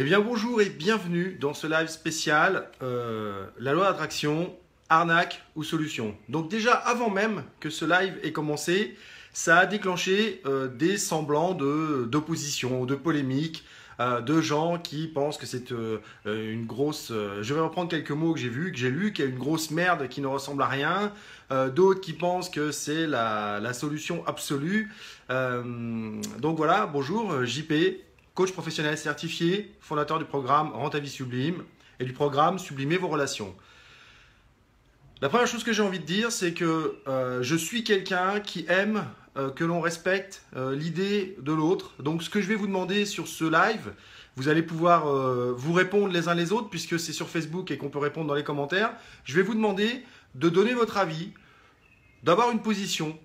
Eh bien bonjour et bienvenue dans ce live spécial, la loi d'attraction, arnaque ou solution. Donc déjà avant même que ce live ait commencé, ça a déclenché des semblants d'opposition, de polémique, de gens qui pensent que c'est une grosse... je vais reprendre quelques mots que j'ai vus, que j'ai lus, qu'il y a une grosse merde qui ne ressemble à rien. D'autres qui pensent que c'est la solution absolue. Donc voilà, bonjour, JP. Coach professionnel certifié, fondateur du programme Rends ta vie sublime et du programme Sublimer vos relations. La première chose que j'ai envie de dire, c'est que je suis quelqu'un qui aime que l'on respecte l'idée de l'autre. Donc ce que je vais vous demander sur ce live, vous allez pouvoir vous répondre les uns les autres, puisque c'est sur Facebook et qu'on peut répondre dans les commentaires. Je vais vous demander de donner votre avis, d'avoir une position,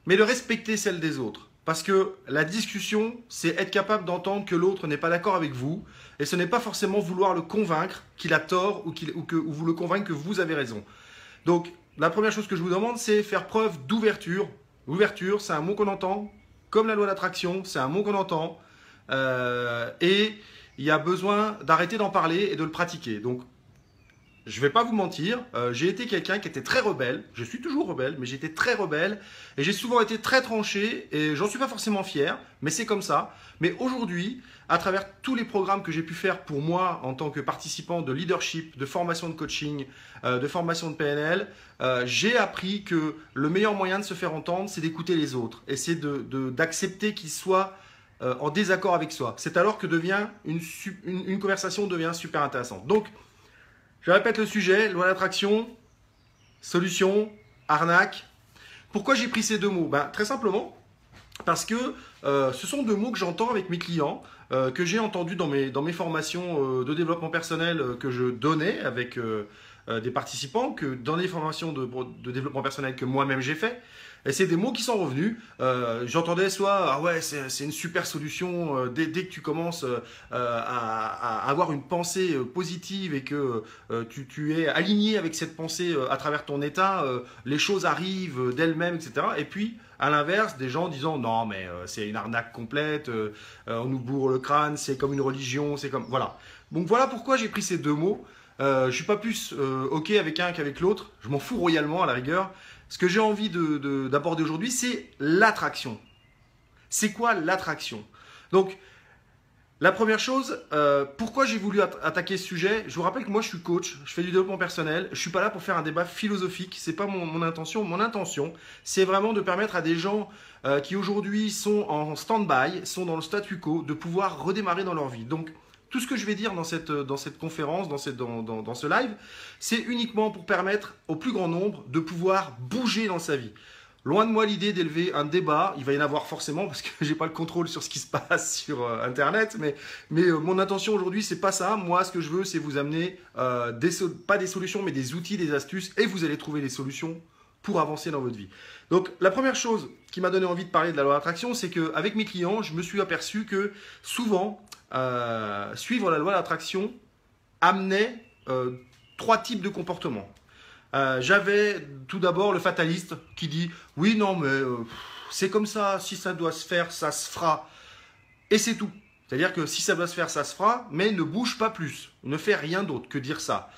mais de respecter celle des autres. Parce que la discussion, c'est être capable d'entendre que l'autre n'est pas d'accord avec vous. Et ce n'est pas forcément vouloir le convaincre qu'il a tort ou vous le convaincre que vous avez raison. Donc, la première chose que je vous demande, c'est faire preuve d'ouverture. L'ouverture, c'est un mot qu'on entend. Comme la loi d'attraction, c'est un mot qu'on entend. Et il y a besoin d'arrêter d'en parler et de le pratiquer. Donc, je ne vais pas vous mentir, j'ai été quelqu'un qui était très rebelle, je suis toujours rebelle, mais j'étais très rebelle et j'ai souvent été très tranché et j'en suis pas forcément fier, mais c'est comme ça. Mais aujourd'hui, à travers tous les programmes que j'ai pu faire pour moi en tant que participant de leadership, de formation de coaching, de formation de PNL, j'ai appris que le meilleur moyen de se faire entendre, c'est d'écouter les autres et c'est d'accepter qu'ils soient en désaccord avec soi. C'est alors que une conversation devient super intéressante. Donc, je répète le sujet, loi d'attraction, solution, arnaque. Pourquoi j'ai pris ces deux mots? Très simplement, parce que ce sont deux mots que j'entends avec mes clients, que j'ai entendus dans mes formations de développement personnel que je donnais avec des participants, que dans les formations de développement personnel que moi-même j'ai fait. Et c'est des mots qui sont revenus. J'entendais soit ah ouais, c'est une super solution dès que tu commences à avoir une pensée positive et que tu es aligné avec cette pensée à travers ton état, les choses arrivent d'elles-mêmes, etc. Et puis à l'inverse, des gens disant non mais c'est une arnaque complète, on nous bourre le crâne, c'est comme une religion, c'est comme voilà. Donc voilà pourquoi j'ai pris ces deux mots. Je suis pas plus ok avec un qu'avec l'autre. Je m'en fous royalement à la rigueur. Ce que j'ai envie d'aborder aujourd'hui, c'est l'attraction. C'est quoi l'attraction? Donc, la première chose, pourquoi j'ai voulu attaquer ce sujet? Je vous rappelle que moi, je suis coach, je fais du développement personnel. Je ne suis pas là pour faire un débat philosophique. Ce n'est pas mon intention. Mon intention, c'est vraiment de permettre à des gens qui aujourd'hui sont en stand-by, sont dans le statu quo, de pouvoir redémarrer dans leur vie. Donc, tout ce que je vais dire dans cette conférence, dans ce live, c'est uniquement pour permettre au plus grand nombre de pouvoir bouger dans sa vie. Loin de moi l'idée d'élever un débat, il va y en avoir forcément parce que je n'ai pas le contrôle sur ce qui se passe sur Internet, mais mon intention aujourd'hui, c'est pas ça. Moi, ce que je veux, c'est vous amener pas des solutions, mais des outils, des astuces, et vous allez trouver les solutions pour avancer dans votre vie. Donc, la première chose qui m'a donné envie de parler de la loi d'attraction, c'est qu'avec mes clients, je me suis aperçu que souvent, suivre la loi d'attraction amenait trois types de comportements. J'avais tout d'abord le fataliste qui dit « Oui, non, mais c'est comme ça, si ça doit se faire, ça se fera. » Et c'est tout. C'est-à-dire que si ça doit se faire, ça se fera, mais ne bouge pas plus. Ne fais rien d'autre que dire ça.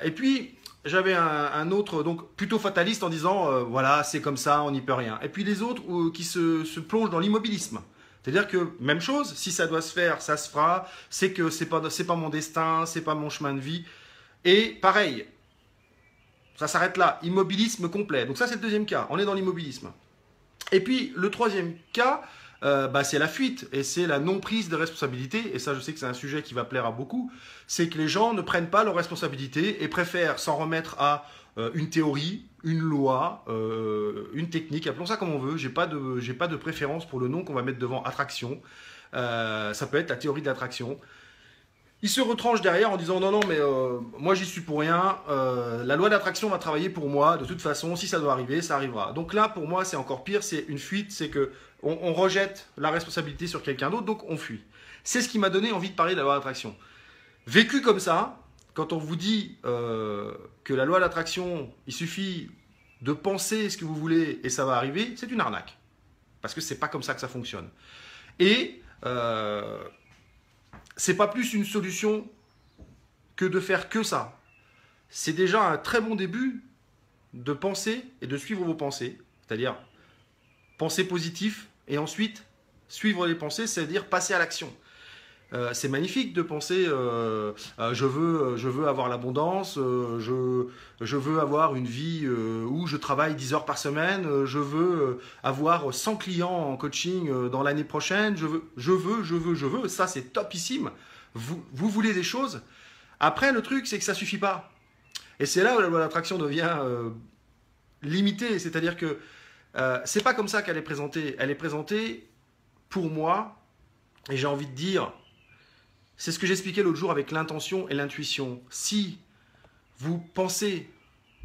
Et puis, j'avais un autre, donc plutôt fataliste en disant voilà, c'est comme ça, on n'y peut rien. Et puis les autres qui se plongent dans l'immobilisme. C'est-à-dire que même chose, si ça doit se faire, ça se fera. C'est que c'est pas mon destin, c'est pas mon chemin de vie. Et pareil, ça s'arrête là, immobilisme complet. Donc ça c'est le deuxième cas, on est dans l'immobilisme. Et puis le troisième cas, c'est la fuite et c'est la non-prise de responsabilité. Et ça, je sais que c'est un sujet qui va plaire à beaucoup. C'est que les gens ne prennent pas leurs responsabilités et préfèrent s'en remettre à une théorie, une loi, une technique. Appelons ça comme on veut. J'ai pas de préférence pour le nom qu'on va mettre devant attraction. Ça peut être la théorie de l'attraction. Ils se retranchent derrière en disant non, mais moi j'y suis pour rien, la loi d'attraction va travailler pour moi, de toute façon, si ça doit arriver, ça arrivera. Donc là, pour moi, c'est encore pire, c'est une fuite, c'est qu'on rejette la responsabilité sur quelqu'un d'autre, donc on fuit. C'est ce qui m'a donné envie de parler de la loi d'attraction. Vécu comme ça, quand on vous dit que la loi d'attraction, il suffit de penser ce que vous voulez et ça va arriver, c'est une arnaque. Parce que c'est pas comme ça que ça fonctionne. Et c'est pas plus une solution que de faire que ça. C'est déjà un très bon début de penser et de suivre vos pensées. C'est-à-dire penser positif et ensuite suivre les pensées, c'est-à-dire passer à l'action. C'est magnifique de penser je veux avoir l'abondance, je veux avoir une vie où je travaille 10 heures par semaine, je veux avoir 100 clients en coaching dans l'année prochaine, je veux. Ça, c'est topissime. Vous voulez des choses. Après, le truc, c'est que ça ne suffit pas. Et c'est là où la loi d'attraction devient limitée. C'est-à-dire que c'est pas comme ça qu'elle est présentée. Elle est présentée pour moi, et j'ai envie de dire, c'est ce que j'expliquais l'autre jour avec l'intention et l'intuition. Si vous pensez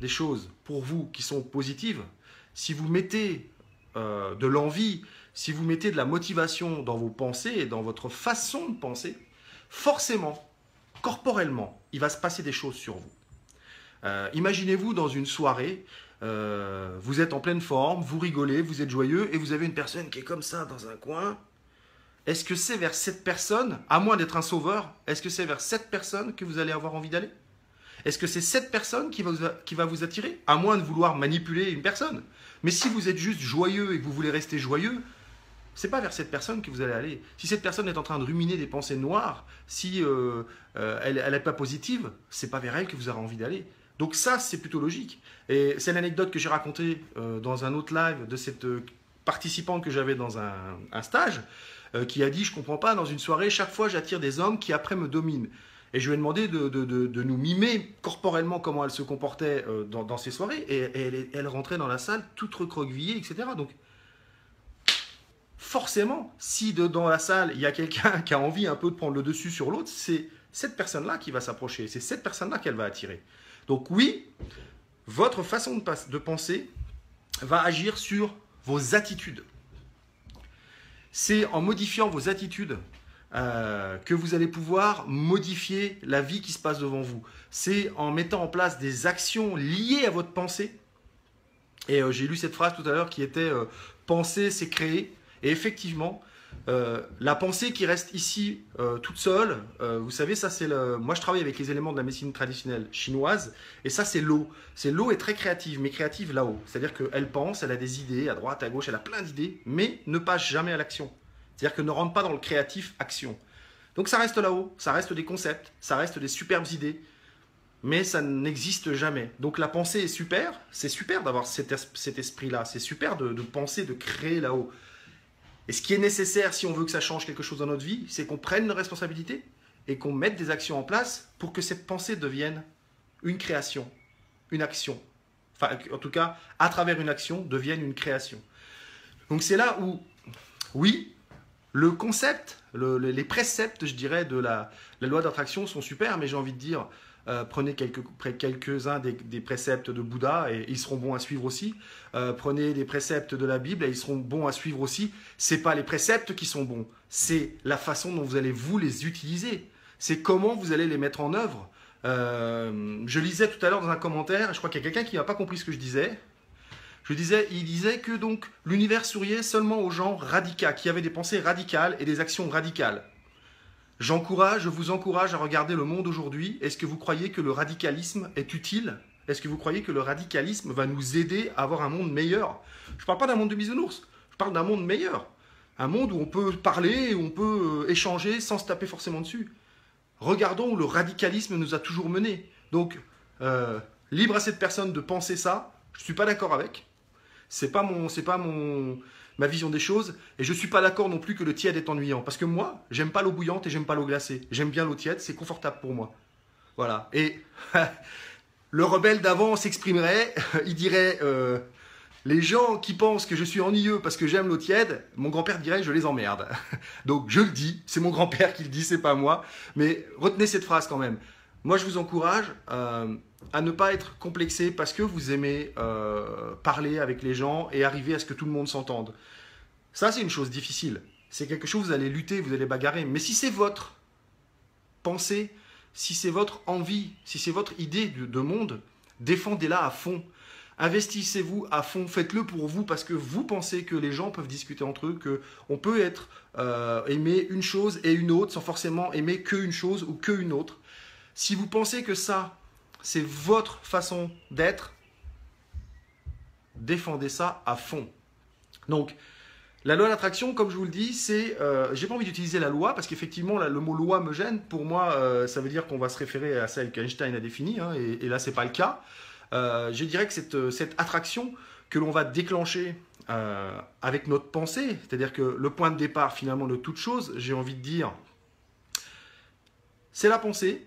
des choses pour vous qui sont positives, si vous mettez de l'envie, si vous mettez de la motivation dans vos pensées et dans votre façon de penser, forcément, corporellement, il va se passer des choses sur vous. Imaginez-vous dans une soirée, vous êtes en pleine forme, vous rigolez, vous êtes joyeux et vous avez une personne qui est comme ça dans un coin. Est-ce que c'est vers cette personne, à moins d'être un sauveur, est-ce que c'est vers cette personne que vous allez avoir envie d'aller? Est-ce que c'est cette personne qui va vous attirer? À moins de vouloir manipuler une personne. Mais si vous êtes juste joyeux et que vous voulez rester joyeux, c'est pas vers cette personne que vous allez aller. Si cette personne est en train de ruminer des pensées noires, si elle n'est pas positive, c'est pas vers elle que vous aurez envie d'aller. Donc ça, c'est plutôt logique. Et c'est l'anecdote que j'ai racontée dans un autre live de cette participante que j'avais dans un stage, qui a dit, je comprends pas, dans une soirée, chaque fois j'attire des hommes qui après me dominent. Et je lui ai demandé de nous mimer corporellement comment elle se comportait dans ces soirées. Et elle rentrait dans la salle toute recroquevillée, etc. Donc forcément, si dans la salle, il y a quelqu'un qui a envie un peu de prendre le dessus sur l'autre, c'est cette personne-là qui va s'approcher. C'est cette personne-là qu'elle va attirer. Donc oui, votre façon de penser va agir sur vos attitudes. C'est en modifiant vos attitudes que vous allez pouvoir modifier la vie qui se passe devant vous. C'est en mettant en place des actions liées à votre pensée. Et j'ai lu cette phrase tout à l'heure qui était penser, c'est créer. Et effectivement, la pensée qui reste ici toute seule, vous savez, ça c'est moi je travaille avec les éléments de la médecine traditionnelle chinoise, et ça c'est l'eau. L'eau est très créative, mais créative là-haut. C'est-à-dire qu'elle pense, elle a des idées à droite, à gauche, elle a plein d'idées, mais ne passe jamais à l'action. C'est-à-dire qu'elle ne rentre pas dans le créatif action. Donc ça reste là-haut, ça reste des concepts, ça reste des superbes idées, mais ça n'existe jamais. Donc la pensée est super, c'est super d'avoir cet esprit-là, c'est super de penser, de créer là-haut. Et ce qui est nécessaire si on veut que ça change quelque chose dans notre vie, c'est qu'on prenne nos responsabilités et qu'on mette des actions en place pour que cette pensée devienne une création, une action. Enfin, en tout cas, à travers une action, devienne une création. Donc c'est là où, oui, le concept, les préceptes, je dirais, de la loi d'attraction sont super, mais j'ai envie de dire, prenez quelques-uns des préceptes de Bouddha et ils seront bons à suivre aussi. Prenez des préceptes de la Bible et ils seront bons à suivre aussi. Ce n'est pas les préceptes qui sont bons, c'est la façon dont vous allez vous les utiliser. C'est comment vous allez les mettre en œuvre. Je lisais tout à l'heure dans un commentaire, je crois qu'il y a quelqu'un qui n'a pas compris ce que je disais. Il disait que donc l'univers souriait seulement aux gens radicaux, qui avaient des pensées radicales et des actions radicales. Je vous encourage à regarder le monde aujourd'hui. Est-ce que vous croyez que le radicalisme est utile? Est-ce que vous croyez que le radicalisme va nous aider à avoir un monde meilleur? Je ne parle pas d'un monde de bisounours, je parle d'un monde meilleur. Un monde où on peut parler, où on peut échanger sans se taper forcément dessus. Regardons où le radicalisme nous a toujours menés. Donc, libre à cette personne de penser ça. Je ne suis pas d'accord avec. C'est pas ma vision des choses. Et je ne suis pas d'accord non plus que le tiède est ennuyant. Parce que moi, j'aime pas l'eau bouillante et j'aime pas l'eau glacée. J'aime bien l'eau tiède, c'est confortable pour moi. Voilà. Et le rebelle d'avant s'exprimerait, il dirait les gens qui pensent que je suis ennuyeux parce que j'aime l'eau tiède, mon grand-père dirait je les emmerde. Donc je le dis, c'est mon grand-père qui le dit, c'est pas moi. Mais retenez cette phrase quand même. Moi, je vous encourage à ne pas être complexé parce que vous aimez parler avec les gens et arriver à ce que tout le monde s'entende. Ça, c'est une chose difficile. C'est quelque chose, vous allez lutter, vous allez bagarrer. Mais si c'est votre pensée, si c'est votre envie, si c'est votre idée de monde, défendez-la à fond. investissez-vous à fond, faites-le pour vous parce que vous pensez que les gens peuvent discuter entre eux, qu'on peut être aimer une chose et une autre sans forcément aimer qu'une chose ou qu'une autre. Si vous pensez que ça, c'est votre façon d'être, défendez ça à fond. Donc, la loi d'attraction, comme je vous le dis, c'est... j'ai pas envie d'utiliser la loi, parce qu'effectivement, le mot loi me gêne. Pour moi, ça veut dire qu'on va se référer à celle qu'Einstein a définie, hein, et là, c'est pas le cas. Je dirais que cette attraction que l'on va déclencher avec notre pensée, c'est-à-dire que le point de départ, finalement, de toute chose, j'ai envie de dire, c'est la pensée.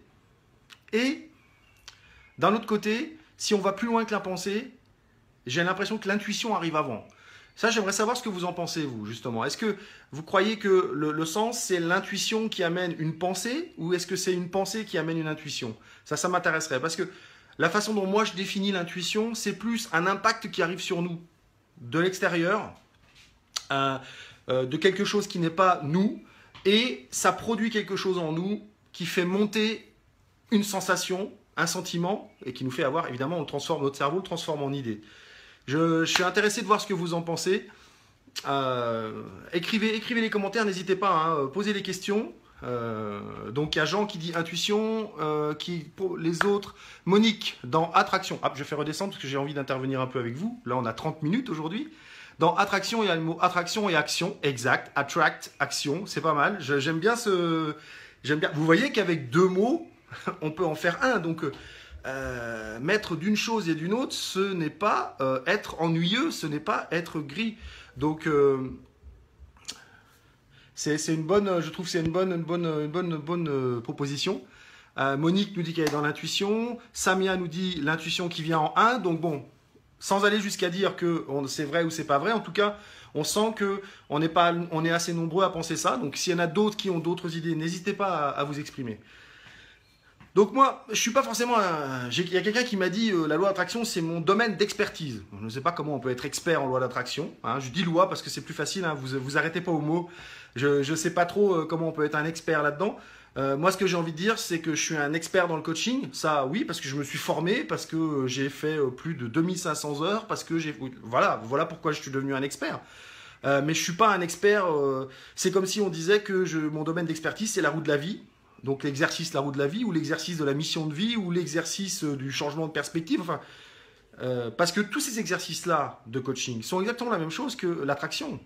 Et, d'un autre côté, si on va plus loin que la pensée, j'ai l'impression que l'intuition arrive avant. Ça, j'aimerais savoir ce que vous en pensez, vous, justement. Est-ce que vous croyez que le sens, c'est l'intuition qui amène une pensée, ou est-ce que c'est une pensée qui amène une intuition? Ça m'intéresserait. Parce que la façon dont moi, je définis l'intuition, c'est plus un impact qui arrive sur nous, de l'extérieur, de quelque chose qui n'est pas nous, et ça produit quelque chose en nous qui fait monter une sensation, un sentiment, et qui nous fait avoir, évidemment, notre cerveau le transforme en idée. Je suis intéressé de voir ce que vous en pensez. Écrivez les commentaires, n'hésitez pas, hein, posez des questions. Donc il y a Jean qui dit intuition, pour les autres, Monique dans attraction. Ah, je fais redescendre parce que j'ai envie d'intervenir un peu avec vous. Là on a 30 minutes aujourd'hui. Dans attraction, il y a le mot attraction et action. Exact, attract, action, c'est pas mal. J'aime bien Vous voyez qu'avec deux mots, on peut en faire un. Donc mettre d'une chose et d'une autre, ce n'est pas être ennuyeux, ce n'est pas être gris. Donc c'est une bonne, je trouve que c'est une bonne proposition. Monique nous dit qu'elle est dans l'intuition. Samia nous dit l'intuition qui vient en un. Donc bon, sans aller jusqu'à dire que c'est vrai ou c'est pas vrai, en tout cas, on sent que on est assez nombreux à penser ça. Donc s'il y en a d'autres qui ont d'autres idées, n'hésitez pas à vous exprimer. Donc moi, je suis pas forcément... Il y a quelqu'un qui m'a dit la loi d'attraction, c'est mon domaine d'expertise. Je ne sais pas comment on peut être expert en loi d'attraction. Hein. Je dis loi parce que c'est plus facile, hein. Vous arrêtez pas au mot. Je ne sais pas trop comment on peut être un expert là-dedans. Moi, ce que j'ai envie de dire, c'est que je suis un expert dans le coaching. Ça, oui, parce que je me suis formé, parce que j'ai fait plus de 2500 heures, parce que j'ai... Voilà pourquoi je suis devenu un expert. Mais je suis pas un expert... c'est comme si on disait que mon domaine d'expertise, c'est la roue de la vie. Donc l'exercice la roue de la vie, ou l'exercice de la mission de vie, ou l'exercice du changement de perspective. Enfin, parce que tous ces exercices-là de coaching sont exactement la même chose que l'attraction.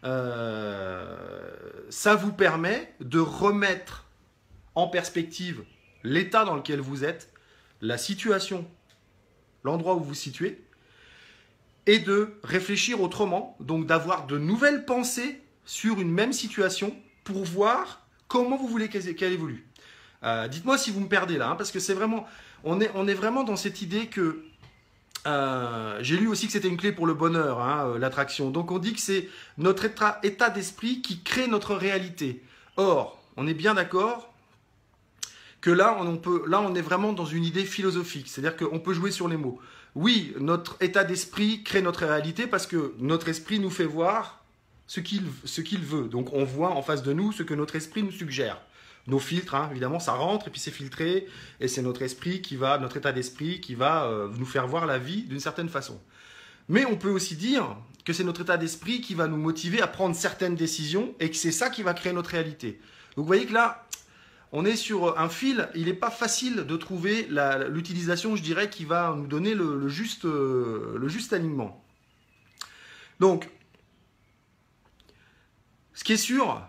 Ça vous permet de remettre en perspective l'état dans lequel vous êtes, la situation, l'endroit où vous vous situez, et de réfléchir autrement, donc d'avoir de nouvelles pensées sur une même situation pour voir comment vous voulez qu'elle évolue. Dites-moi si vous me perdez là, hein, parce que c'est vraiment, on est vraiment dans cette idée que j'ai lu aussi que c'était une clé pour le bonheur, hein, l'attraction. Donc on dit que c'est notre état d'esprit qui crée notre réalité. Or, on est bien d'accord que là, on est vraiment dans une idée philosophique, c'est-à-dire qu'on peut jouer sur les mots. Oui, notre état d'esprit crée notre réalité parce que notre esprit nous fait voir ce qu'il veut. Donc on voit en face de nous ce que notre esprit nous suggère. Nos filtres, hein, évidemment, ça rentre et puis c'est filtré et c'est notre esprit notre état d'esprit qui va nous faire voir la vie d'une certaine façon. Mais on peut aussi dire que c'est notre état d'esprit qui va nous motiver à prendre certaines décisions et que c'est ça qui va créer notre réalité. Donc vous voyez que là, on est sur un fil, il n'est pas facile de trouver l'utilisation, je dirais, qui va nous donner le juste alignement. Donc, ce qui est sûr,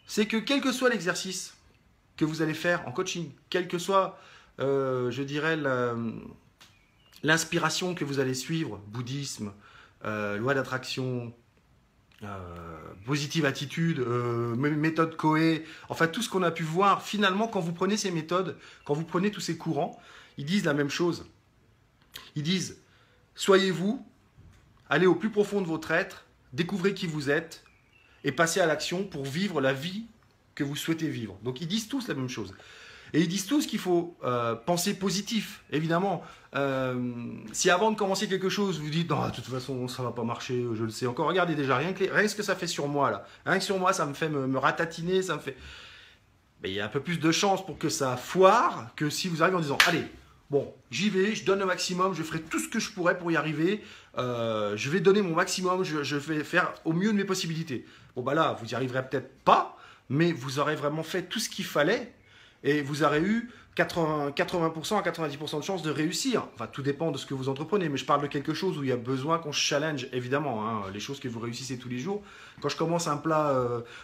c'est que quel que soit l'exercice que vous allez faire en coaching, quelle que soit, je dirais, l'inspiration que vous allez suivre, bouddhisme, loi d'attraction, positive attitude, méthode Coé, enfin tout ce qu'on a pu voir, finalement, quand vous prenez ces méthodes, quand vous prenez tous ces courants, ils disent la même chose. Ils disent, soyez vous, allez au plus profond de votre être, découvrez qui vous êtes, et passer à l'action pour vivre la vie que vous souhaitez vivre. Donc ils disent tous la même chose. Et ils disent tous qu'il faut penser positif, évidemment. Si avant de commencer quelque chose, vous dites « Non, de toute façon, ça ne va pas marcher, je le sais encore. » Regardez déjà, rien que ce que ça fait sur moi, là. Rien que sur moi, ça me fait me ratatiner, ça me fait... Mais il y a un peu plus de chance pour que ça foire que si vous arrivez en disant « Allez, bon, j'y vais, je donne le maximum, je ferai tout ce que je pourrais pour y arriver. Je vais donner mon maximum, je vais faire au mieux de mes possibilités. Bon, bah là, vous n'y arriverez peut-être pas, mais vous aurez vraiment fait tout ce qu'il fallait et vous aurez eu 80% à 90% de chances de réussir. Enfin, tout dépend de ce que vous entreprenez, mais je parle de quelque chose où il y a besoin qu'on se challenge, évidemment. Hein, les choses que vous réussissez tous les jours. Quand je commence un plat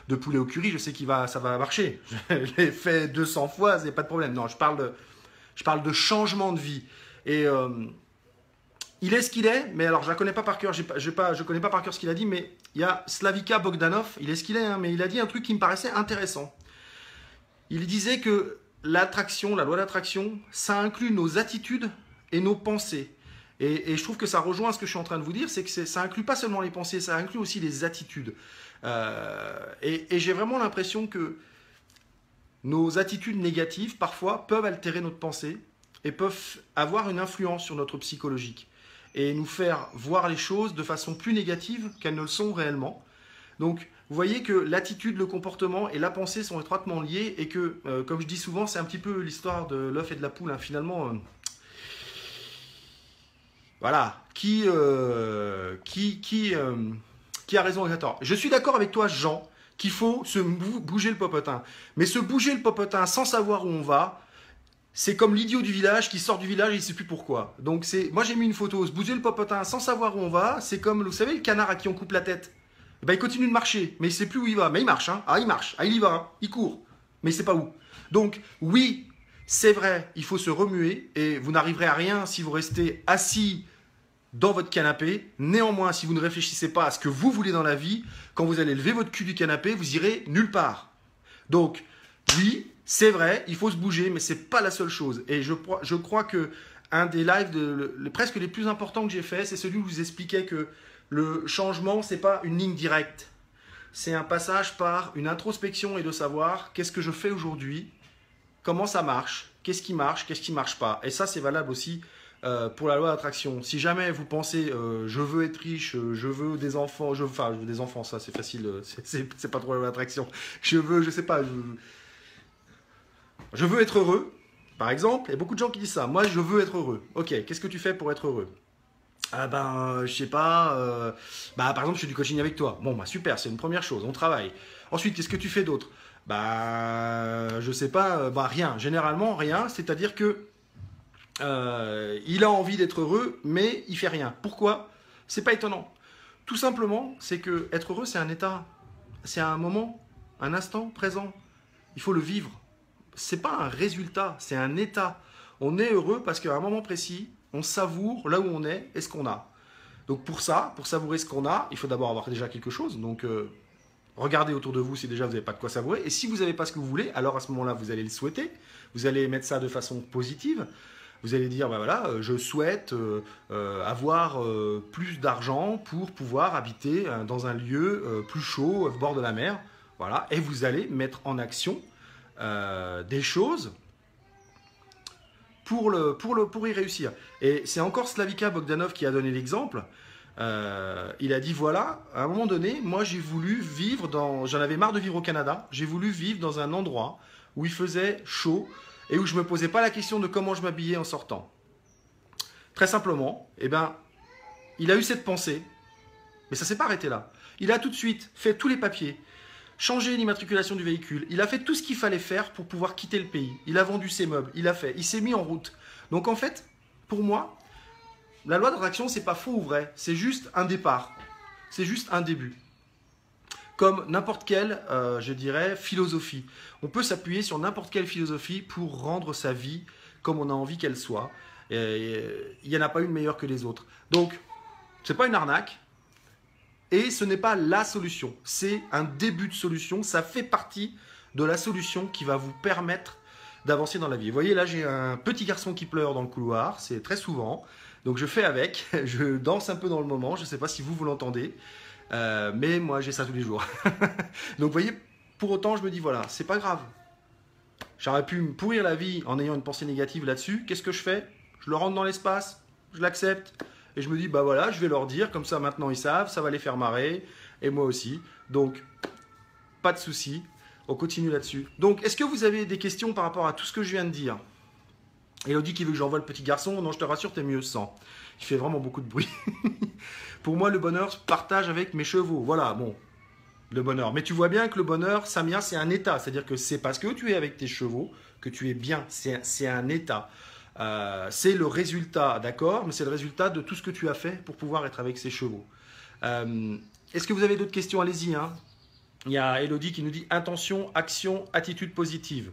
de poulet au curry, je sais ça va marcher. Je l'ai fait 200 fois, c'est pas de problème. Non, je parle de changement de vie. Et il est ce qu'il est, mais alors je ne la connais pas par cœur, je connais pas par cœur ce qu'il a dit, mais il y a Slavika Bogdanov, il est ce qu'il est, hein, mais il a dit un truc qui me paraissait intéressant. Il disait que l'attraction, la loi d'attraction, ça inclut nos attitudes et nos pensées. Et je trouve que ça rejoint ce que je suis en train de vous dire, c'est que ça inclut pas seulement les pensées, ça inclut aussi les attitudes. Et j'ai vraiment l'impression que nos attitudes négatives, parfois, peuvent altérer notre pensée et peuvent avoir une influence sur notre psychologique et nous faire voir les choses de façon plus négative qu'elles ne le sont réellement. Donc, vous voyez que l'attitude, le comportement et la pensée sont étroitement liés et que, comme je dis souvent, c'est un petit peu l'histoire de l'œuf et de la poule. Hein. Finalement, voilà, qui a raison et qui a tort. Je suis d'accord avec toi, Jean, qu'il faut se bouger le popotin. Mais se bouger le popotin sans savoir où on va, c'est comme l'idiot du village qui sort du village et il ne sait plus pourquoi. Donc moi j'ai mis une photo, se bouger le popotin sans savoir où on va, c'est comme, vous savez, le canard à qui on coupe la tête. Et ben, il continue de marcher, mais il ne sait plus où il va. Mais il marche, hein. Ah, il marche, ah, il y va, hein. Il court, mais il ne sait pas où. Donc oui, c'est vrai, il faut se remuer et vous n'arriverez à rien si vous restez assis dans votre canapé. Néanmoins, si vous ne réfléchissez pas à ce que vous voulez dans la vie, quand vous allez lever votre cul du canapé, vous irez nulle part. Donc, oui, c'est vrai, il faut se bouger, mais ce n'est pas la seule chose. Et je crois que un des lives presque les plus importants que j'ai fait, c'est celui où je vous expliquais que le changement, ce n'est pas une ligne directe. C'est un passage par une introspection et de savoir qu'est-ce que je fais aujourd'hui, comment ça marche, qu'est-ce qui marche pas. Et ça, c'est valable aussi pour la loi d'attraction. Si jamais vous pensez je veux être riche, je veux des enfants, je veux des enfants, ça c'est facile, c'est pas trop la loi d'attraction. Je veux être heureux, par exemple. Il y a beaucoup de gens qui disent ça. Moi, je veux être heureux. Ok, qu'est-ce que tu fais pour être heureux? Ah ben, je sais pas. Par exemple, je fais du coaching avec toi. Bon, bah super, c'est une première chose. On travaille. Ensuite, qu'est-ce que tu fais d'autre? Je sais pas. Rien. Généralement, rien. C'est-à-dire que il a envie d'être heureux, mais il fait rien. Pourquoi? C'est pas étonnant. Tout simplement, c'est que être heureux, c'est un état, c'est un moment, un instant présent. Il faut le vivre. C'est pas un résultat, c'est un état. On est heureux parce qu'à un moment précis, on savoure là où on est et ce qu'on a. Donc pour ça, pour savourer ce qu'on a, il faut d'abord avoir déjà quelque chose. Donc regardez autour de vous si déjà vous n'avez pas de quoi savourer. Et si vous n'avez pas ce que vous voulez, alors à ce moment-là, vous allez le souhaiter. Vous allez mettre ça de façon positive. Vous allez dire, je souhaite avoir plus d'argent pour pouvoir habiter dans un lieu plus chaud, au bord de la mer. Voilà. Et vous allez mettre en action des choses pour y réussir. Et c'est encore Slavika Bogdanov qui a donné l'exemple. Il a dit, voilà, à un moment donné, moi j'ai voulu vivre j'en avais marre de vivre au Canada, j'ai voulu vivre dans un endroit où il faisait chaud, et où je ne me posais pas la question de comment je m'habillais en sortant. Très simplement, il a eu cette pensée, mais ça ne s'est pas arrêté là. Il a tout de suite fait tous les papiers, changé l'immatriculation du véhicule, il a fait tout ce qu'il fallait faire pour pouvoir quitter le pays. Il a vendu ses meubles, il s'est mis en route. Donc en fait, pour moi, la loi d'attraction, ce n'est pas faux ou vrai, c'est juste un départ, c'est juste un début. Comme n'importe quelle, je dirais, philosophie. On peut s'appuyer sur n'importe quelle philosophie pour rendre sa vie comme on a envie qu'elle soit. Il n'y en a pas une meilleure que les autres. Donc, ce n'est pas une arnaque et ce n'est pas la solution. C'est un début de solution. Ça fait partie de la solution qui va vous permettre d'avancer dans la vie. Vous voyez, là, j'ai un petit garçon qui pleure dans le couloir. C'est très souvent. Donc, je fais avec. Je danse un peu dans le moment. Je ne sais pas si vous l'entendez. Mais moi j'ai ça tous les jours. Donc vous voyez, pour autant je me dis voilà, c'est pas grave. J'aurais pu me pourrir la vie en ayant une pensée négative là-dessus. Qu'est-ce que je fais? Je le rentre dans l'espace, je l'accepte et je me dis je vais leur dire, comme ça maintenant ils savent, ça va les faire marrer et moi aussi. Donc pas de souci, on continue là-dessus. Donc est-ce que vous avez des questions par rapport à tout ce que je viens de dire? Elodie qui veut que j'envoie le petit garçon. Non, je te rassure, t'es mieux sans. Il fait vraiment beaucoup de bruit. Pour moi, le bonheur se partage avec mes chevaux. Voilà, bon, le bonheur. Mais tu vois bien que le bonheur, Samia, c'est un état. C'est-à-dire que c'est parce que tu es avec tes chevaux que tu es bien. C'est un état. C'est le résultat, d'accord? Mais c'est le résultat de tout ce que tu as fait pour pouvoir être avec ces chevaux. Est-ce que vous avez d'autres questions? Allez-y, hein. Il y a Elodie qui nous dit intention, action, attitude positive.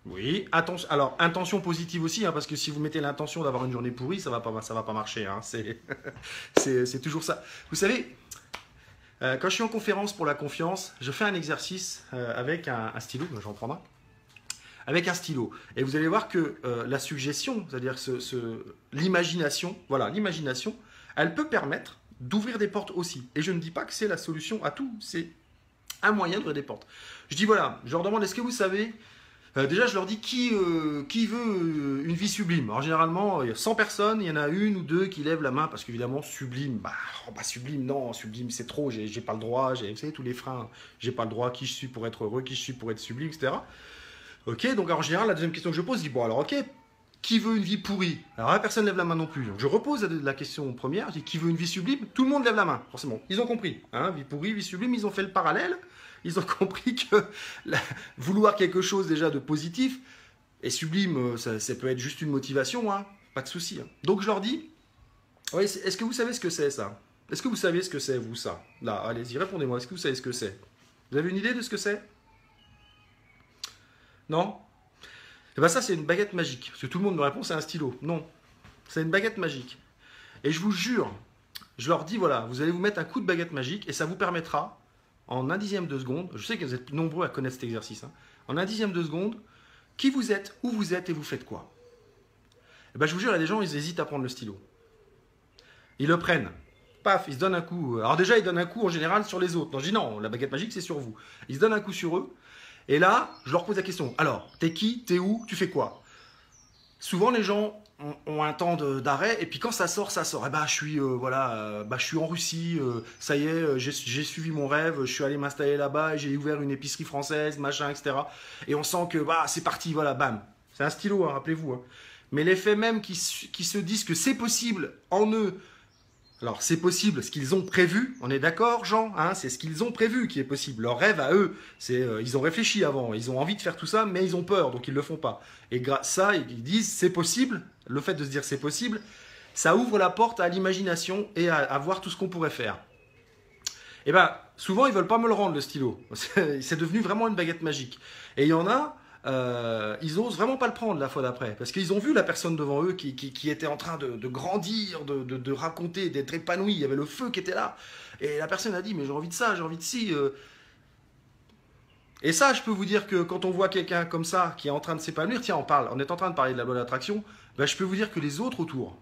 Oui, alors intention positive aussi, hein, parce que si vous mettez l'intention d'avoir une journée pourrie, ça va pas marcher. Hein, c'est toujours ça. Vous savez, quand je suis en conférence pour la confiance, je fais un exercice avec un stylo, j'en prends un, avec un stylo. Et vous allez voir que la suggestion, c'est-à-dire l'imagination, voilà, l'imagination, elle peut permettre d'ouvrir des portes aussi. Et je ne dis pas que c'est la solution à tout, c'est un moyen d'ouvrir des portes. Je dis voilà, je leur demande, est-ce que vous savez... déjà, je leur dis qui veut une vie sublime. Alors, généralement, il y a 100 personnes, il y en a une ou deux qui lèvent la main parce qu'évidemment, sublime, sublime, non, sublime, c'est trop, j'ai pas le droit, vous savez, tous les freins, j'ai pas le droit, qui je suis pour être heureux, qui je suis pour être sublime, etc. Ok, donc en général, la deuxième question que je pose, je dis bon, alors ok, qui veut une vie pourrie? Alors là, personne ne lève la main non plus. Donc, je repose la question première, je dis qui veut une vie sublime? Tout le monde lève la main, forcément. Ils ont compris, hein, vie pourrie, vie sublime, ils ont fait le parallèle. Ils ont compris que vouloir quelque chose déjà de positif et sublime, ça peut être juste une motivation, hein, pas de souci. Hein. Donc je leur dis, ouais, est-ce que vous savez ce que c'est ça? Est-ce que vous savez ce que c'est, vous, ça? Là, allez-y, répondez-moi, est-ce que vous savez ce que c'est? Vous avez une idée de ce que c'est? Non? Eh bien ça, c'est une baguette magique. Parce que tout le monde me répond, c'est un stylo. Non, c'est une baguette magique. Et je vous jure, je leur dis, voilà, vous allez vous mettre un coup de baguette magique et ça vous permettra en un dixième de seconde, je sais que vous êtes nombreux à connaître cet exercice, hein, en un dixième de seconde, qui vous êtes, où vous êtes et vous faites quoi. Et ben, je vous jure, il y a des gens, ils hésitent à prendre le stylo. Ils le prennent. Paf, ils se donnent un coup. Alors déjà, ils donnent un coup en général sur les autres. Non, je dis non, la baguette magique, c'est sur vous. Ils se donnent un coup sur eux. Et là, je leur pose la question. Alors, t'es qui? T'es où? Tu fais quoi? Souvent, les gens ont un temps d'arrêt, et puis quand ça sort, ça sort. Eh ben, je suis, je suis en Russie, ça y est, j'ai suivi mon rêve, je suis allé m'installer là-bas, j'ai ouvert une épicerie française, machin, etc. Et on sent que c'est parti, voilà, bam. C'est un stylo, hein, rappelez-vous. Hein. Mais les faits même qui se disent que c'est possible en eux. Alors, c'est possible, ce qu'ils ont prévu, on est d'accord, Jean, hein, c'est ce qu'ils ont prévu qui est possible. Leur rêve à eux, c'est ils ont réfléchi avant, ils ont envie de faire tout ça, mais ils ont peur, donc ils ne le font pas. Et grâce à ça, ils disent c'est possible, le fait de se dire c'est possible, ça ouvre la porte à l'imagination et à voir tout ce qu'on pourrait faire. Et bien, souvent, ils ne veulent pas me le rendre, le stylo. C'est devenu vraiment une baguette magique. Et il y en a... ils osent vraiment pas le prendre la fois d'après parce qu'ils ont vu la personne devant eux qui était en train de grandir, de raconter, d'être épanoui. Il y avait le feu qui était là et la personne a dit mais j'ai envie de ça, j'ai envie de ci. Et ça, je peux vous dire que quand on voit quelqu'un comme ça qui est en train de s'épanouir, tiens, on est en train de parler de la loi d'attraction, ben, je peux vous dire que les autres autour,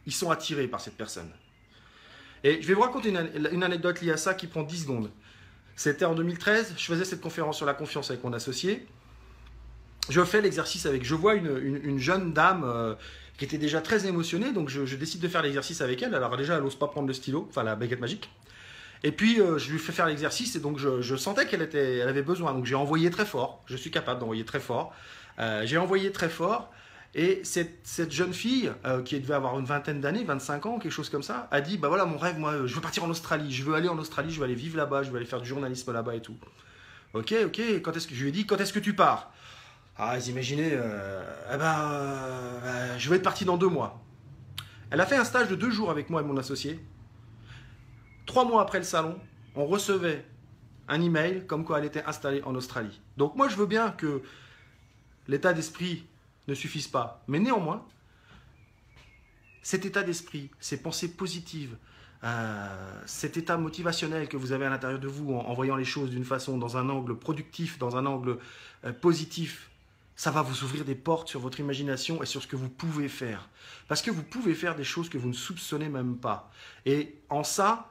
ils sont attirés par cette personne. Et je vais vous raconter une anecdote liée à ça qui prend 10 secondes. C'était en 2013, je faisais cette conférence sur la confiance avec mon associé. Je fais l'exercice avec, je vois une jeune dame qui était déjà très émotionnée, donc je décide de faire l'exercice avec elle. Alors déjà, elle n'ose pas prendre le stylo, enfin la baguette magique. Et puis, je lui fais faire l'exercice et donc je sentais elle avait besoin. Donc j'ai envoyé très fort, je suis capable d'envoyer très fort. J'ai envoyé très fort et cette jeune fille, qui devait avoir une vingtaine d'années, 25 ans, quelque chose comme ça, a dit, bah voilà mon rêve, moi je veux partir en Australie, je veux aller en Australie, je veux aller vivre là-bas, je veux aller faire du journalisme là-bas et tout. Ok, je lui ai dit, quand est-ce que tu pars? Ah, vous imaginez, je vais être parti dans 2 mois. Elle a fait un stage de 2 jours avec moi et mon associé. 3 mois après le salon, on recevait un email comme quoi elle était installée en Australie. Donc moi je veux bien que l'état d'esprit ne suffise pas, mais néanmoins, cet état d'esprit, ces pensées positives, cet état motivationnel que vous avez à l'intérieur de vous en voyant les choses d'une façon, dans un angle productif, dans un angle positif, ça va vous ouvrir des portes sur votre imagination et sur ce que vous pouvez faire. Parce que vous pouvez faire des choses que vous ne soupçonnez même pas. Et en ça,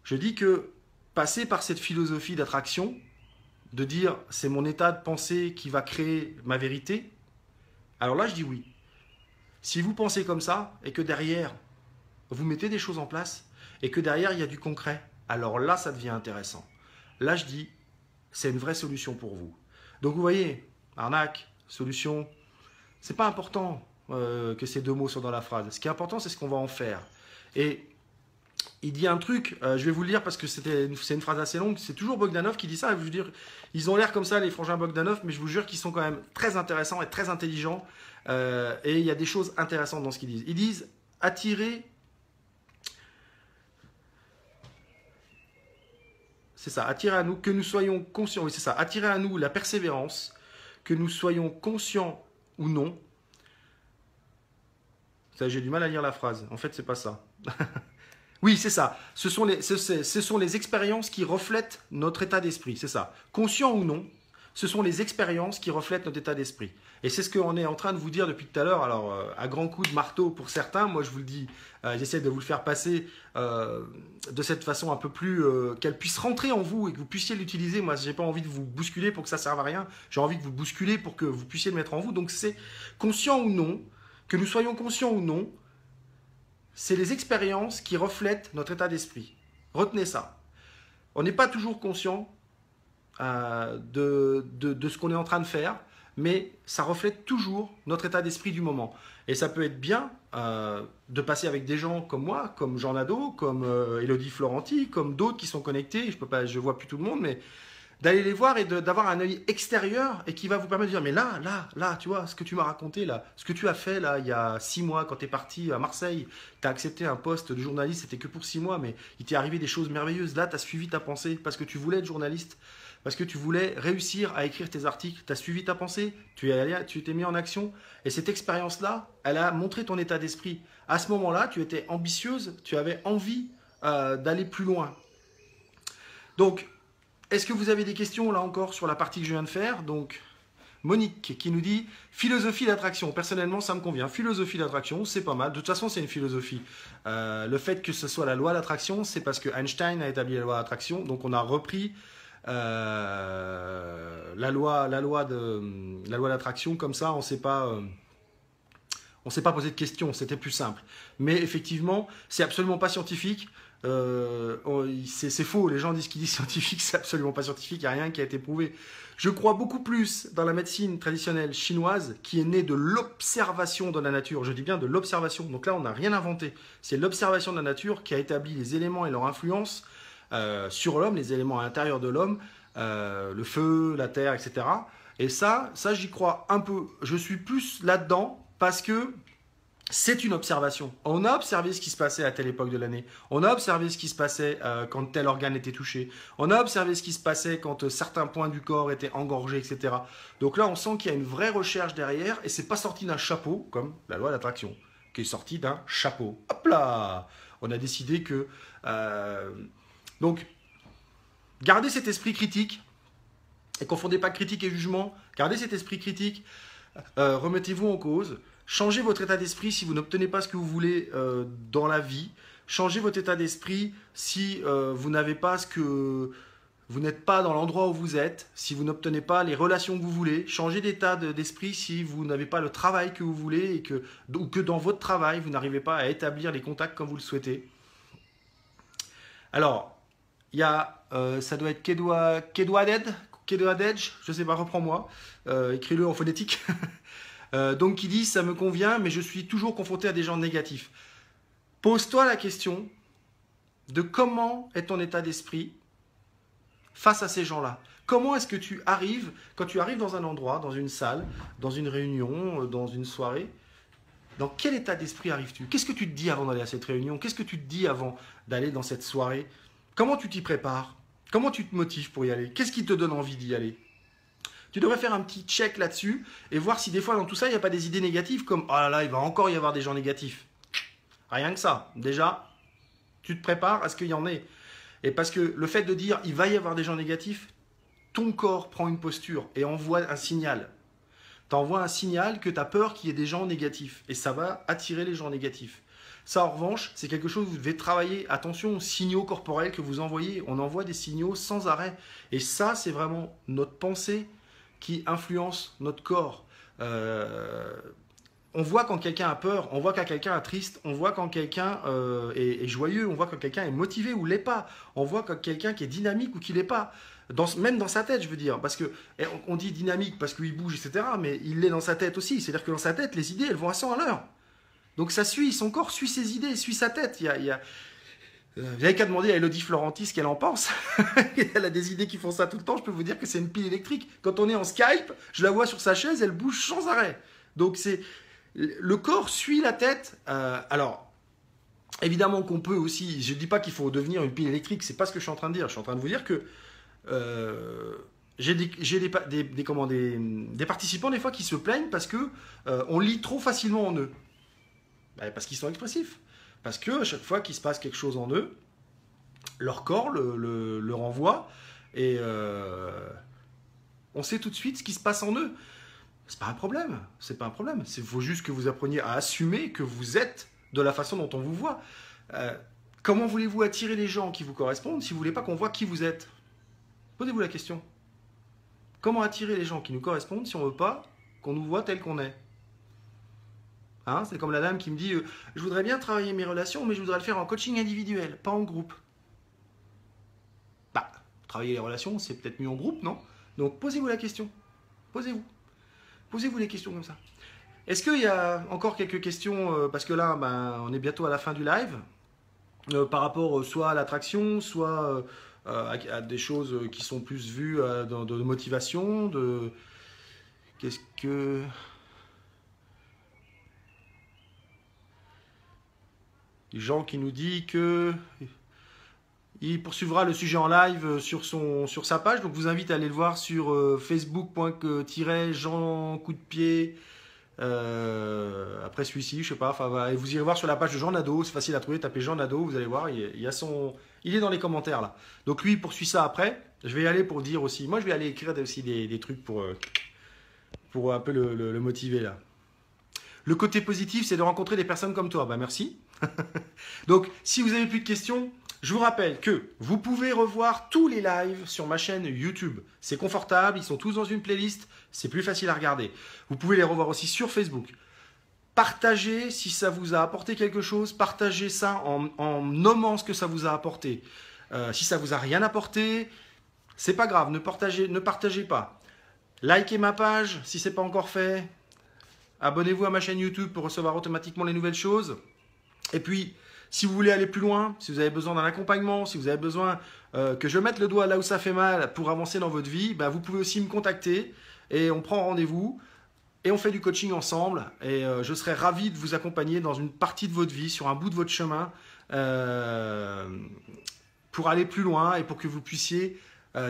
je dis que passer par cette philosophie d'attraction, de dire c'est mon état de pensée qui va créer ma vérité, alors là je dis oui. Si vous pensez comme ça et que derrière, vous mettez des choses en place et que derrière il y a du concret, alors là ça devient intéressant. Là je dis, c'est une vraie solution pour vous. Donc vous voyez, arnaque, solution, C'est pas important que ces deux mots soient dans la phrase. Ce qui est important, c'est ce qu'on va en faire. Et il dit un truc, je vais vous le lire parce que c'est une phrase assez longue, c'est toujours Bogdanov qui dit ça, et je veux dire, ils ont l'air comme ça les frangins Bogdanov, mais je vous jure qu'ils sont quand même très intéressants et très intelligents, et il y a des choses intéressantes dans ce qu'ils disent. Ils disent attirer, c'est ça, attirer à nous, que nous soyons conscients, oui c'est ça, attirer à nous la persévérance, que nous soyons conscients ou non. Ça, j'ai du mal à lire la phrase, en fait c'est pas ça. Oui, c'est ça. Ce sont les expériences qui reflètent notre état d'esprit, c'est ça. Conscient ou non, ce sont les expériences qui reflètent notre état d'esprit. Et c'est ce qu'on est en train de vous dire depuis tout à l'heure. Alors, à grands coups de marteau pour certains, moi je vous le dis, j'essaie de vous le faire passer de cette façon un peu plus... qu'elle puisse rentrer en vous et que vous puissiez l'utiliser. Moi, je n'ai pas envie de vous bousculer pour que ça ne serve à rien. J'ai envie de vous bousculer pour que vous puissiez le mettre en vous. Donc c'est conscient ou non, que nous soyons conscients ou non, c'est les expériences qui reflètent notre état d'esprit. Retenez ça. On n'est pas toujours conscient de ce qu'on est en train de faire, mais ça reflète toujours notre état d'esprit du moment. Et ça peut être bien de passer avec des gens comme moi, comme Jean Nadeau, comme Élodie Florenti, comme d'autres qui sont connectés. Je vois plus tout le monde, mais d'aller les voir et d'avoir un œil extérieur et qui va vous permettre de dire, mais là, tu vois, ce que tu m'as raconté, là, ce que tu as fait là, il y a 6 mois quand tu es parti à Marseille, tu as accepté un poste de journaliste, c'était que pour 6 mois, mais il t'est arrivé des choses merveilleuses. Là, tu as suivi ta pensée parce que tu voulais être journaliste, parce que tu voulais réussir à écrire tes articles, tu as suivi ta pensée, tu t'es mis en action. Et cette expérience-là, elle a montré ton état d'esprit. À ce moment-là, tu étais ambitieuse, tu avais envie d'aller plus loin. Donc, est-ce que vous avez des questions là encore sur la partie que je viens de faire? Donc, Monique qui nous dit philosophie d'attraction. Personnellement, ça me convient. Philosophie d'attraction, c'est pas mal. De toute façon, c'est une philosophie. Le fait que ce soit la loi d'attraction, c'est parce que Einstein a établi la loi d'attraction. Donc, on a repris la loi d'attraction comme ça. On ne s'est pas posé de questions. C'était plus simple. Mais effectivement, c'est absolument pas scientifique. C'est faux, les gens disent qu'ils disent scientifique, c'est absolument pas scientifique, il n'y a rien qui a été prouvé. Je crois beaucoup plus dans la médecine traditionnelle chinoise qui est née de l'observation de la nature, je dis bien de l'observation, donc là on n'a rien inventé, c'est l'observation de la nature qui a établi les éléments et leur influence sur l'homme, les éléments à l'intérieur de l'homme, le feu, la terre, etc. Et ça j'y crois un peu, je suis plus là-dedans parce que c'est une observation. On a observé ce qui se passait à telle époque de l'année. On a observé ce qui se passait quand tel organe était touché. On a observé ce qui se passait quand certains points du corps étaient engorgés, etc. Donc là, on sent qu'il y a une vraie recherche derrière et c'est pas sorti d'un chapeau, comme la loi d'attraction, qui est sortie d'un chapeau. Hop là! On a décidé que... Donc, gardez cet esprit critique et confondez pas critique et jugement. Gardez cet esprit critique, remettez-vous en cause. Changez votre état d'esprit si vous n'obtenez pas ce que vous voulez dans la vie. Changez votre état d'esprit si vous n'avez pas ce que... Vous n'êtes pas dans l'endroit où vous êtes, si vous n'obtenez pas les relations que vous voulez. Changez d'état d'esprit si vous n'avez pas le travail que vous voulez ou que dans votre travail, vous n'arrivez pas à établir les contacts comme vous le souhaitez. Alors, il y a... ça doit être Kedouadej, je ne sais pas, reprends-moi. Écris-le en phonétique. Donc qui dit « ça me convient, mais je suis toujours confronté à des gens négatifs ». Pose-toi la question de comment est ton état d'esprit face à ces gens-là. Comment est-ce que tu arrives, quand tu arrives dans un endroit, dans une salle, dans une réunion, dans une soirée, dans quel état d'esprit arrives-tu? Qu'est-ce que tu te dis avant d'aller à cette réunion? Qu'est-ce que tu te dis avant d'aller dans cette soirée? Comment tu t'y prépares? Comment tu te motives pour y aller? Qu'est-ce qui te donne envie d'y aller? Tu devrais faire un petit check là-dessus et voir si des fois dans tout ça, il n'y a pas des idées négatives comme « Oh là là, il va encore y avoir des gens négatifs ». Rien que ça. Déjà, tu te prépares à ce qu'il y en ait. Et parce que le fait de dire « il va y avoir des gens négatifs », ton corps prend une posture et envoie un signal. Tu envoies un signal que tu as peur qu'il y ait des gens négatifs. Et ça va attirer les gens négatifs. Ça, en revanche, c'est quelque chose que vous devez travailler. Attention aux signaux corporels que vous envoyez. On envoie des signaux sans arrêt. Et ça, c'est vraiment notre pensée qui influence notre corps. On voit quand quelqu'un a peur, on voit quand quelqu'un est triste, on voit quand quelqu'un est joyeux, on voit quand quelqu'un est motivé ou l'est pas, on voit quand quelqu'un qui est dynamique ou qui l'est pas. même dans sa tête, je veux dire. Parce que on dit dynamique parce qu'il bouge, etc. Mais il l'est dans sa tête aussi. C'est-à-dire que dans sa tête, les idées, elles vont à 100 à l'heure. Donc ça suit, son corps suit ses idées, suit sa tête. Vous n'avez qu'à demander à Elodie Florenti ce qu'elle en pense. Elle a des idées qui font ça tout le temps. Je peux vous dire que c'est une pile électrique. Quand on est en Skype, je la vois sur sa chaise, elle bouge sans arrêt. Donc le corps suit la tête. Alors, évidemment qu'on peut aussi. Je ne dis pas qu'il faut devenir une pile électrique. C'est pas ce que je suis en train de dire. Je suis en train de vous dire que j'ai des participants des fois qui se plaignent parce que on lit trop facilement en eux. Parce qu'ils sont expressifs. Parce que à chaque fois qu'il se passe quelque chose en eux, leur corps le renvoie et on sait tout de suite ce qui se passe en eux. C'est pas un problème. C'est pas un problème. Il faut juste que vous appreniez à assumer que vous êtes de la façon dont on vous voit. Comment voulez-vous attirer les gens qui vous correspondent si vous voulez pas qu'on voit qui vous êtes? Posez-vous la question. Comment attirer les gens qui nous correspondent si on veut pas qu'on nous voit tel qu'on est? Hein, c'est comme la dame qui me dit je voudrais bien travailler mes relations, mais je voudrais le faire en coaching individuel, pas en groupe. Bah, travailler les relations, c'est peut-être mieux en groupe, non? Donc posez-vous la question. Posez-vous les questions comme ça. Est-ce qu'il y a encore quelques questions parce que là, on est bientôt à la fin du live, par rapport soit à l'attraction, soit à des choses qui sont plus vues de motivation, Qu'est-ce que... Jean qui nous dit que il poursuivra le sujet en live sur sa page. Donc, je vous invite à aller le voir sur facebook.com/Jean coup de pied. Après celui-ci, je sais pas. Enfin, vous irez voir sur la page de Jean Nadeau. C'est facile à trouver. Tapez Jean Nadeau, vous allez voir. Il est dans les commentaires là. Donc, lui, il poursuit ça après. Je vais y aller pour dire aussi. Moi, je vais aller écrire aussi des trucs pour un peu le motiver là. Le côté positif, c'est de rencontrer des personnes comme toi. Merci. Donc, si vous n'avez plus de questions, je vous rappelle que vous pouvez revoir tous les lives sur ma chaîne YouTube. C'est confortable, ils sont tous dans une playlist, c'est plus facile à regarder. Vous pouvez les revoir aussi sur Facebook. Partagez si ça vous a apporté quelque chose, partagez ça en nommant ce que ça vous a apporté. Si ça vous a rien apporté, c'est pas grave, ne partagez pas. Likez ma page si ce n'est pas encore fait. Abonnez-vous à ma chaîne YouTube pour recevoir automatiquement les nouvelles choses. Et puis, si vous voulez aller plus loin, si vous avez besoin d'un accompagnement, si vous avez besoin que je mette le doigt là où ça fait mal pour avancer dans votre vie, vous pouvez aussi me contacter et on prend rendez-vous et on fait du coaching ensemble. Et je serai ravi de vous accompagner dans une partie de votre vie, sur un bout de votre chemin, pour aller plus loin et pour que vous puissiez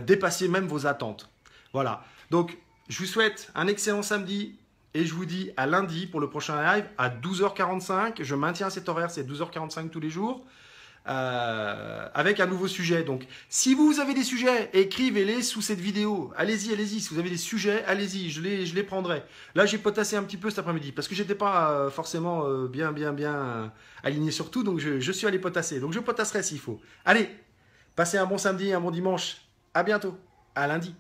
dépasser même vos attentes. Voilà. Donc, je vous souhaite un excellent samedi. Et je vous dis à lundi pour le prochain live à 12h45. Je maintiens cet horaire, c'est 12h45 tous les jours, avec un nouveau sujet. Donc, si vous avez des sujets, écrivez-les sous cette vidéo. Allez-y. Si vous avez des sujets, allez-y, je les prendrai. Là, j'ai potassé un petit peu cet après-midi parce que j'étais pas forcément bien aligné sur tout. Donc, je suis allé potasser. Donc, je potasserai s'il faut. Allez, passez un bon samedi, un bon dimanche. À bientôt. À lundi.